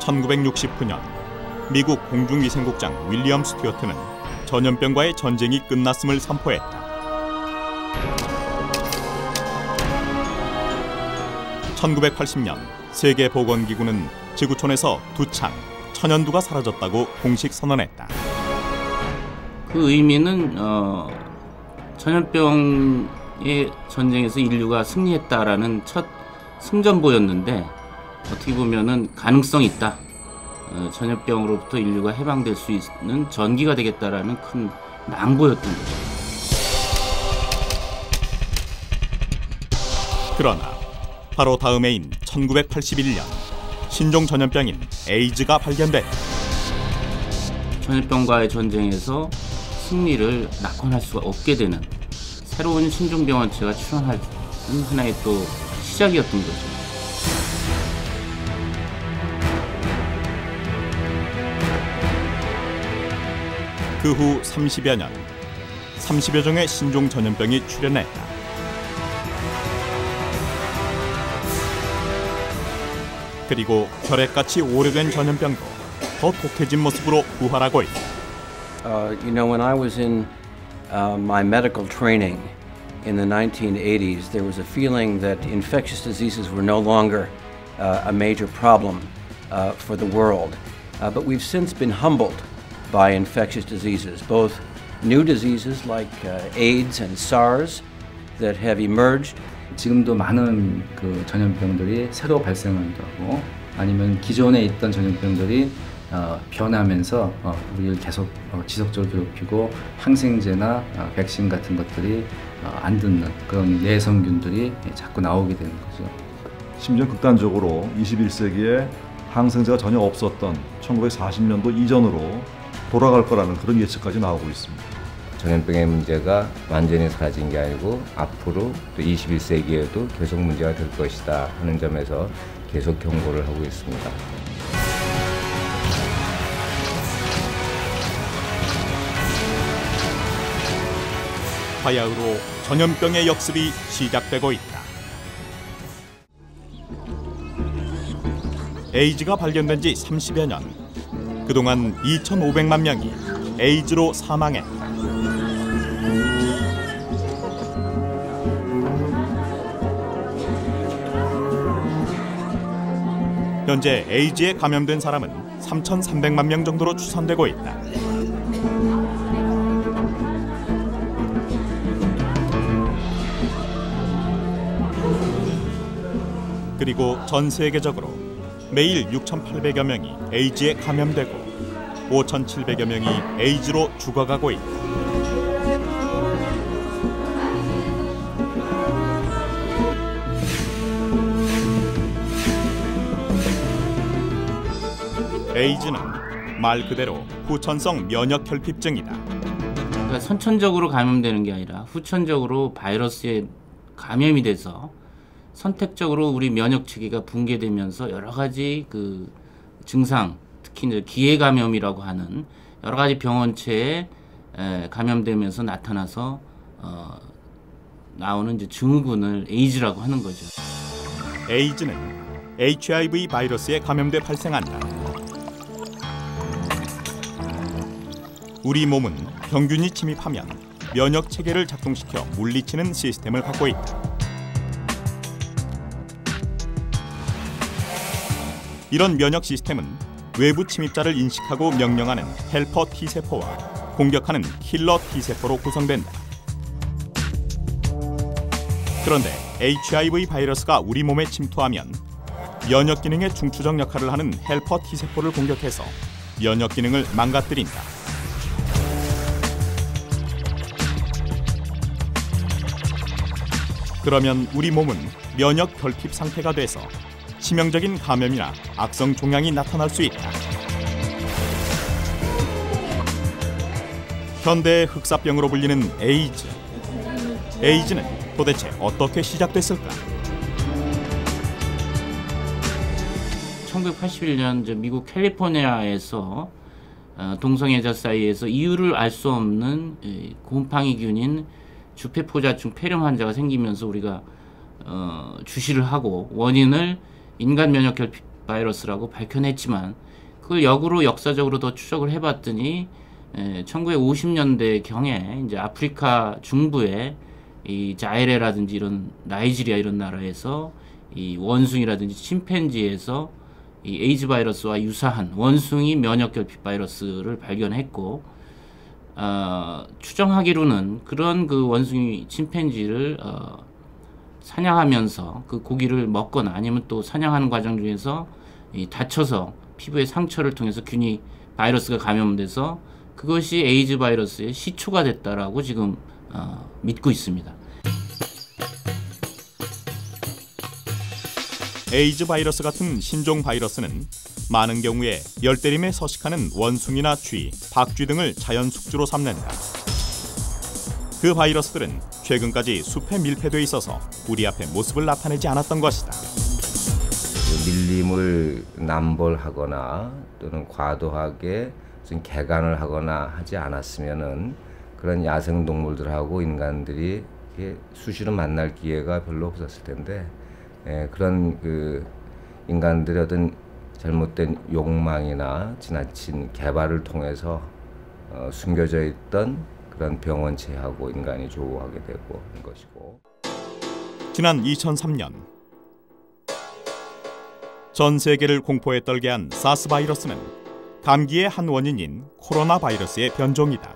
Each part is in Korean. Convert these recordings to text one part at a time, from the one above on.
1969년 미국 공중위생국장 윌리엄 스튜어트는 전염병과의 전쟁이 끝났음을 선포했다. 1980년 세계보건기구는 지구촌에서 두창, 천연두가 사라졌다고 공식 선언했다. 그 의미는 전염병의 전쟁에서 인류가 승리했다라는 첫 승전보였는데, 어떻게 보면은 가능성이 있다. 전염병으로부터 인류가 해방될 수 있는 전기가 되겠다라는 큰 낭보였던 거죠. 그러나 바로 다음 해인 1981년 신종 전염병인 에이즈가 발견됐다. 전염병과의 전쟁에서 승리를 낙관할 수가 없게 되는 새로운 신종병원체가 출현하는 하나의 또 시작이었던 거죠. 그 후 30여 년, 30여 종의 신종 전염병이 출현했다. 그리고 결핵같이 오래된 전염병도 더 독해진 모습으로 부활하고 있다. You know, when I was in my medical training in the 1980s, there was a feeling that infectious diseases were no longer a major problem for the world. But we've since been humbled by infectious diseases, both new diseases like AIDS and SARS that have emerged. 지금도 많은 그 전염병들이 새로 발생한다고, 아니면 기존에 있던 전염병들이 변하면서 우리를 계속 지속적으로 괴롭히고 항생제나 백신 같은 것들이 안 듣는 그런 내성균들이 자꾸 나오게 되는 거죠. 심지어 극단적으로 21세기에 항생제가 전혀 없었던 1940년도 이전으로 돌아갈 거라는 그런 예측까지 나오고 있습니다. 전염병의 문제가 완전히 사라진 게 아니고 앞으로 또 21세기에도 계속 문제가 될 것이다 하는 점에서 계속 경고를 하고 있습니다. 바야흐로 전염병의 역습이 시작되고 있다. 에이즈가 발견된 지 30여 년, 그동안 2,500만 명이 에이즈로 사망했다. 현재 에이즈에 감염된 사람은 3,300만 명 정도로 추산되고 있다. 그리고 전 세계적으로 매일 6,800여 명이 에이즈에 감염되고 5,700여 명이 에이즈로 죽어가고 있다. 에이즈는 말 그대로 후천성 면역결핍증이다. 그러니까 선천적으로 감염되는 게 아니라 후천적으로 바이러스에 감염이 돼서 선택적으로 우리 면역 체계가 붕괴되면서 여러 가지 그 증상, 특히 이제 기해 감염이라고 하는 여러 가지 병원체에 감염되면서 나타나서 나오는 이제 증후군을 에이즈라고 하는 거죠. 에이즈는 HIV 바이러스에 감염돼 발생한다. 우리 몸은 병균이 침입하면 면역 체계를 작동시켜 물리치는 시스템을 갖고 있다. 이런 면역 시스템은 외부 침입자를 인식하고 명령하는 헬퍼 T세포와 공격하는 킬러 T세포로 구성된다. 그런데 HIV 바이러스가 우리 몸에 침투하면 면역 기능의 중추적 역할을 하는 헬퍼 T세포를 공격해서 면역 기능을 망가뜨린다. 그러면 우리 몸은 면역 결핍 상태가 돼서 치명적인 감염이나 악성 종양이 나타날 수 있다. 현대의 흑사병으로 불리는 에이즈. 에이즈는 도대체 어떻게 시작됐을까? 1981년 미국 캘리포니아에서 동성애자 사이에서 이유를 알 수 없는 곰팡이균인 주폐포자증 폐렴 환자가 생기면서 우리가 주시를 하고 원인을 인간 면역 바이러스라고 밝혀냈지만 그걸 역으로 역사적으로 더 추적을 해봤더니 1950년대 경에 이제 아프리카 중부에 이 자이레라든지 이런 나이지리아 이런 나라에서 이 원숭이라든지 침팬지에서 이 에이즈 바이러스와 유사한 원숭이 면역결핍 바이러스를 발견했고 추정하기로는 그런 그 원숭이 침팬지를 사냥하면서 그 고기를 먹거나 아니면 또 사냥하는 과정 중에서 다쳐서 피부에 상처를 통해서 균이 바이러스가 감염돼서 그것이 에이즈 바이러스의 시초가 됐다라고 지금 믿고 있습니다. 에이즈 바이러스 같은 신종 바이러스는 많은 경우에 열대림에 서식하는 원숭이나 쥐, 박쥐 등을 자연 숙주로 삼는다. 그 바이러스들은 최근까지 숲에 밀폐돼 있어서 우리 앞에 모습을 나타내지 않았던 것이다. 밀림을 남벌하거나 또는 과도하게 무슨 개간을 하거나 하지 않았으면은 그런 야생 동물들하고 인간들이 수시로 만날 기회가 별로 없었을 텐데 그런 그 인간들의 어떤 잘못된 욕망이나 지나친 개발을 통해서 숨겨져 있던 그런 병원체하고 인간이 조우하게 되고 있는 것이고. 지난 2003년 전 세계를 공포에 떨게 한 사스 바이러스는 감기의 한 원인인 코로나 바이러스의 변종이다.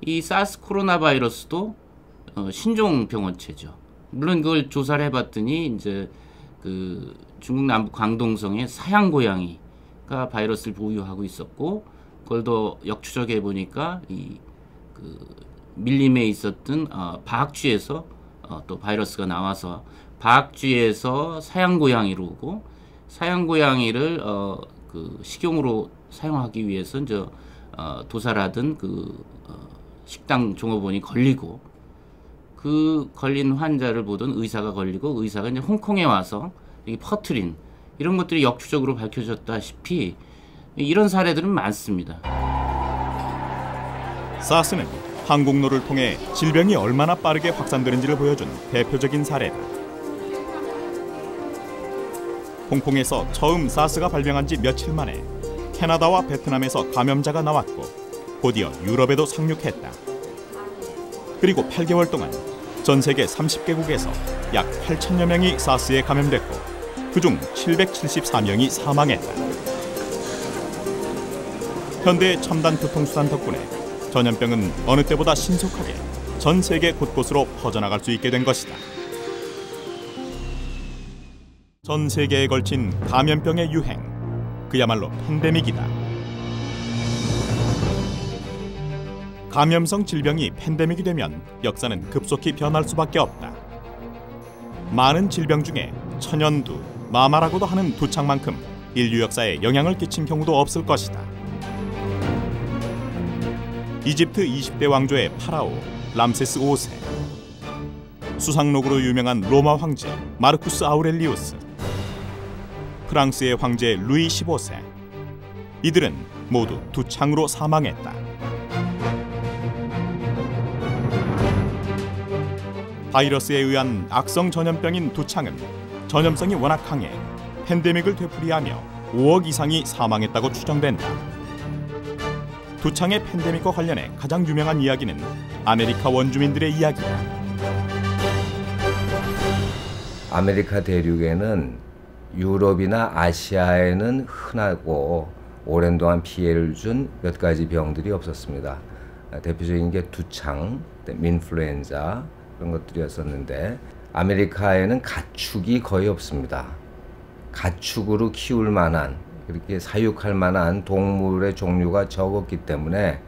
이 사스 코로나 바이러스도 신종 병원체죠. 물론 그걸 조사를 해봤더니 이제 그 중국 남부 광동성의 사양 고양이가 바이러스를 보유하고 있었고, 그걸 더 역추적해 보니까 이 그 밀림에 있었던 박쥐에서 또 바이러스가 나와서 박쥐에서 사양 고양이로 오고, 사양 고양이를 그 식용으로 사용하기 위해서 이제 도살하던 그 식당 종업원이 걸리고, 그 걸린 환자를 보던 의사가 걸리고, 의사가 이제 홍콩에 와서 여기 퍼트린, 이런 것들이 역추적으로 밝혀졌다시피 이런 사례들은 많습니다. 사스는 항공로를 통해 질병이 얼마나 빠르게 확산되는지를 보여준 대표적인 사례다. 홍콩에서 처음 사스가 발병한 지 며칠 만에 캐나다와 베트남에서 감염자가 나왔고, 곧이어 유럽에도 상륙했다. 그리고 8개월 동안 전 세계 30개국에서 약 8천여 명이 사스에 감염됐고, 그중 774명이 사망했다. 현대의 첨단 교통수단 덕분에 전염병은 어느 때보다 신속하게 전 세계 곳곳으로 퍼져나갈 수 있게 된 것이다. 전 세계에 걸친 감염병의 유행, 그야말로 팬데믹이다. 감염성 질병이 팬데믹이 되면 역사는 급속히 변할 수밖에 없다. 많은 질병 중에 천연두, 마마라고도 하는 두창만큼 인류 역사에 영향을 끼친 경우도 없을 것이다. 이집트 20대 왕조의 파라오 람세스 5세, 수상록으로 유명한 로마 황제 마르쿠스 아우렐리우스, 프랑스의 황제 루이 15세, 이들은 모두 두창으로 사망했다. 바이러스에 의한 악성 전염병인 두창은 전염성이 워낙 강해 팬데믹을 되풀이하며 5억 이상이 사망했다고 추정된다. 두창의 팬데믹과 관련해 가장 유명한 이야기는 아메리카 원주민들의 이야기다. 아메리카 대륙에는 유럽이나 아시아에는 흔하고 오랜 동안 피해를 준 몇 가지 병들이 없었습니다. 대표적인 게 두창, 인플루엔자 그런 것들이었었는데, 아메리카에는 가축이 거의 없습니다. 가축으로 키울 만한, 그렇게 사육할 만한 동물의 종류가 적었기 때문에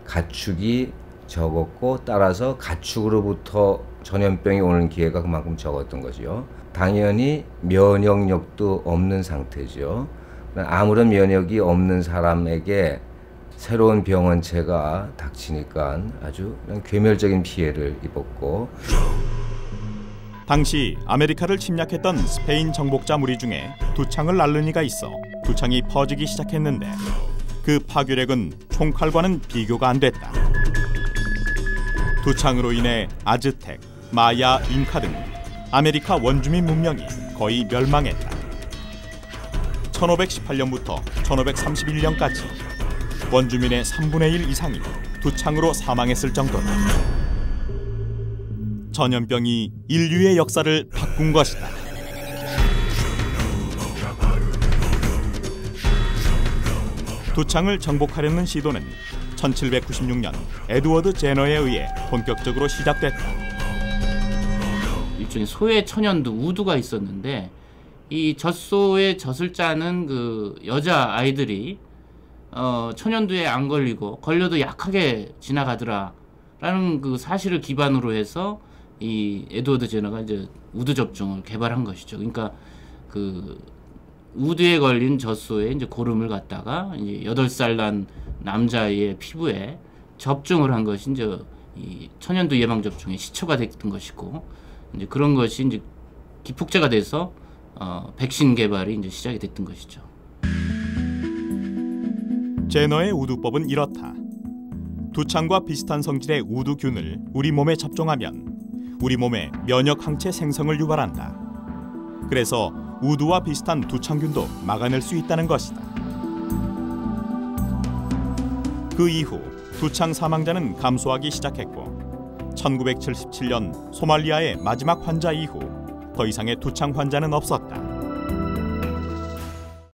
가축이 적었고, 따라서 가축으로부터 전염병이 오는 기회가 그만큼 적었던 거죠. 당연히 면역력도 없는 상태죠. 아무런 면역이 없는 사람에게 새로운 병원체가 닥치니까 아주 괴멸적인 피해를 입었고, 당시 아메리카를 침략했던 스페인 정복자 무리 중에 두창을 앓는 이가 있어 두창이 퍼지기 시작했는데, 그 파괴력은 총칼과는 비교가 안 됐다. 두창으로 인해 아즈텍, 마야, 잉카 등 아메리카 원주민 문명이 거의 멸망했다. 1518년부터 1531년까지 원주민의 3분의 1 이상이 두창으로 사망했을 정도다. 전염병이 인류의 역사를 바꾼 것이다. 두창을 정복하려는 시도는 1796년 에드워드 제너에 의해 본격적으로 시작됐다. 일종의 소의 천연두 우두가 있었는데 이 젖소에 젖을 짜는 그 여자 아이들이 천연두에 안 걸리고 걸려도 약하게 지나가더라라는 그 사실을 기반으로 해서 이 에드워드 제너가 이제 우두 접종을 개발한 것이죠. 그러니까 그 우두에 걸린 젖소에 이제 고름을 갖다가 이제 8살 난 남자의 피부에 접종을 한 것이 이제 이 천연두 예방 접종의 시초가 됐던 것이고, 이제 그런 것이 이제 기폭제가 돼서 백신 개발이 이제 시작이 됐던 것이죠. 제너의 우두법은 이렇다. 두창과 비슷한 성질의 우두균을 우리 몸에 접종하면 우리 몸에 면역 항체 생성을 유발한다. 그래서 우두와 비슷한 두창균도 막아낼 수 있다는 것이다. 그 이후 두창 사망자는 감소하기 시작했고 1977년 소말리아의 마지막 환자 이후 더 이상의 두창 환자는 없었다.